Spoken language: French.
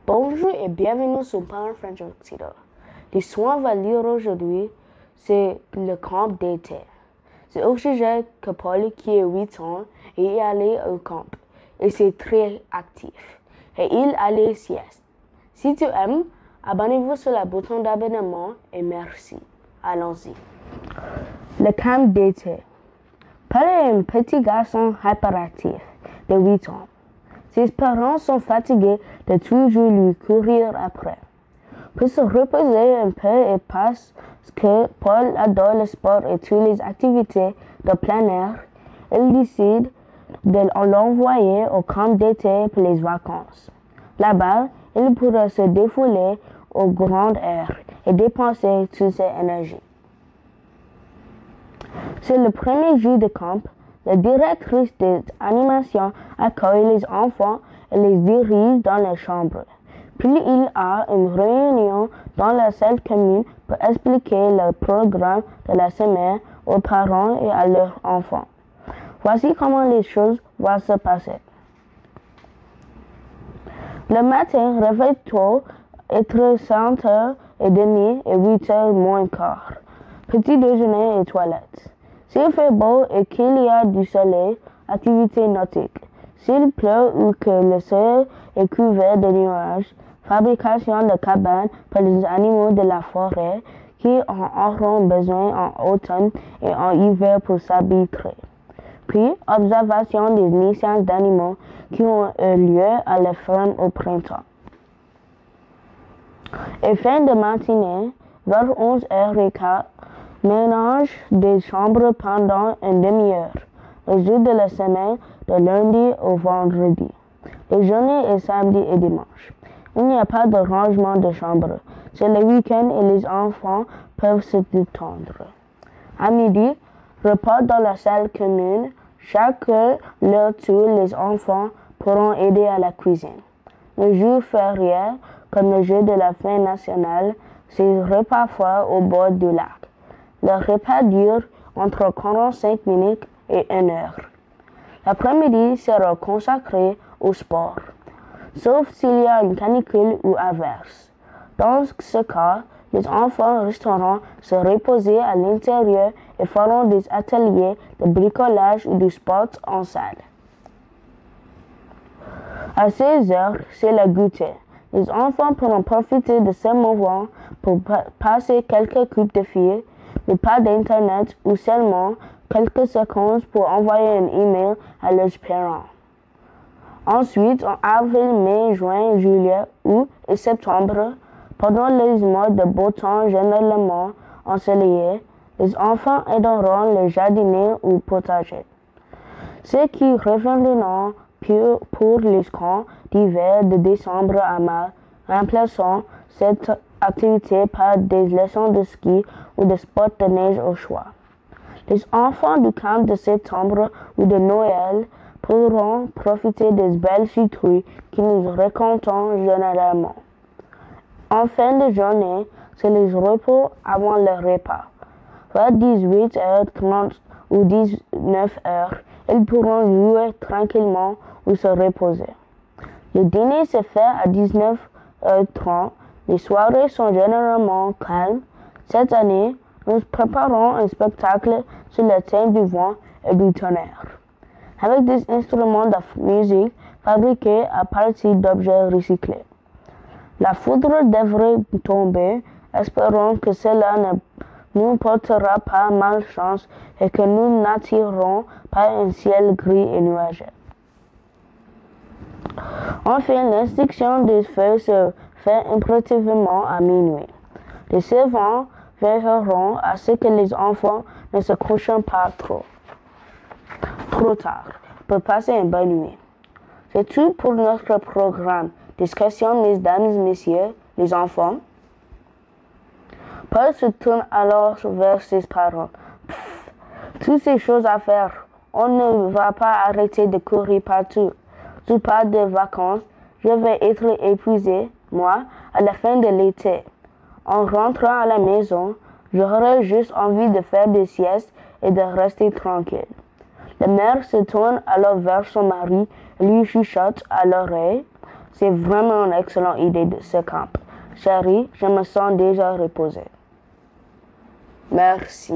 Bonjour et bienvenue sur Parent French Tutor. L'histoire va lire aujourd'hui, c'est le camp d'été. C'est au sujet que Paul, qui a 8 ans, est allé au camp. Et c'est très actif. Et il allait sieste. Si tu aimes, abonnez-vous sur le bouton d'abonnement et merci. Allons-y. Le camp d'été. Paul est un petit garçon hyperactif de 8 ans. Ses parents sont fatigués de toujours lui courir après. Pour se reposer un peu et parce que Paul adore le sport et toutes les activités de plein air, il décide de l'envoyer au camp d'été pour les vacances. Là-bas, il pourra se défouler au grand air et dépenser toute ses énergies. C'est le premier jour de camp. La directrice des animations accueille les enfants et les dirige dans les chambres. Puis il y a une réunion dans la salle commune pour expliquer le programme de la semaine aux parents et à leurs enfants. Voici comment les choses vont se passer. Le matin, réveil tôt, entre 5h30 et 8h moins quart. Petit déjeuner et toilette. S'il fait beau et qu'il y a du soleil, activité nautique. S'il pleut ou que le ciel est couvert de nuages, fabrication de cabanes pour les animaux de la forêt qui en auront besoin en automne et en hiver pour s'habituer. Puis, observation des naissances d'animaux qui ont eu lieu à la ferme au printemps. Et fin de matinée, vers 11h15, ménage des chambres pendant une demi-heure, les jours de la semaine, de lundi au vendredi. Les journées et samedi et dimanche. Il n'y a pas de rangement de chambre. C'est le week-end et les enfants peuvent se détendre. À midi, repas dans la salle commune. Chaque leur tour, les enfants pourront aider à la cuisine. Le jour férié, comme le jour de la fête nationale, c'est repas froid au bord du lac. Le repas dure entre 45 minutes et 1 heure. L'après-midi sera consacré au sport, sauf s'il y a une canicule ou averse. Dans ce cas, les enfants resteront se reposer à l'intérieur et feront des ateliers de bricolage ou de sport en salle. À 16 heures, c'est le goûter. Les enfants pourront profiter de ce moment pour passer quelques coups de fil, mais pas d'Internet ou seulement quelques secondes pour envoyer un email à leurs parents. Ensuite, en avril, mai, juin, juillet, août et septembre, pendant les mois de beau temps généralement ensoleillés, les enfants aideront le jardinier ou potager. Ceux qui reviendront pour les camps d'hiver de décembre à mars, remplaçant cette activité par des leçons de ski ou de sport de neige au choix. Les enfants du camp de septembre ou de Noël pourront profiter des belles citrouilles que nous récoltons généralement. En fin de journée, c'est les repos avant le repas. Vers 18h30 ou 19h, ils pourront jouer tranquillement ou se reposer. Le dîner se fait à 19h30. Les soirées sont généralement calmes. Cette année, nous préparons un spectacle sur le thème du vent et du tonnerre, avec des instruments de musique fabriqués à partir d'objets recyclés. La foudre devrait tomber. Espérons que cela ne nous portera pas malchance et que nous n'attirerons pas un ciel gris et nuageux. Enfin, l'instruction des feux se fait impérativement à minuit. Les servants veilleront à ce que les enfants ne se couchent pas trop tard pour passer une bonne nuit. C'est tout pour notre programme. Discussion, mesdames et messieurs, les enfants. Paul se tourne alors vers ses parents. Toutes ces choses à faire. On ne va pas arrêter de courir partout. Je pars de vacances. Je vais être épuisé, moi, à la fin de l'été. En rentrant à la maison, j'aurai juste envie de faire des siestes et de rester tranquille. La mère se tourne alors vers son mari et lui chuchote à l'oreille. C'est vraiment une excellente idée de ce camp. Chérie, je me sens déjà reposée. Merci.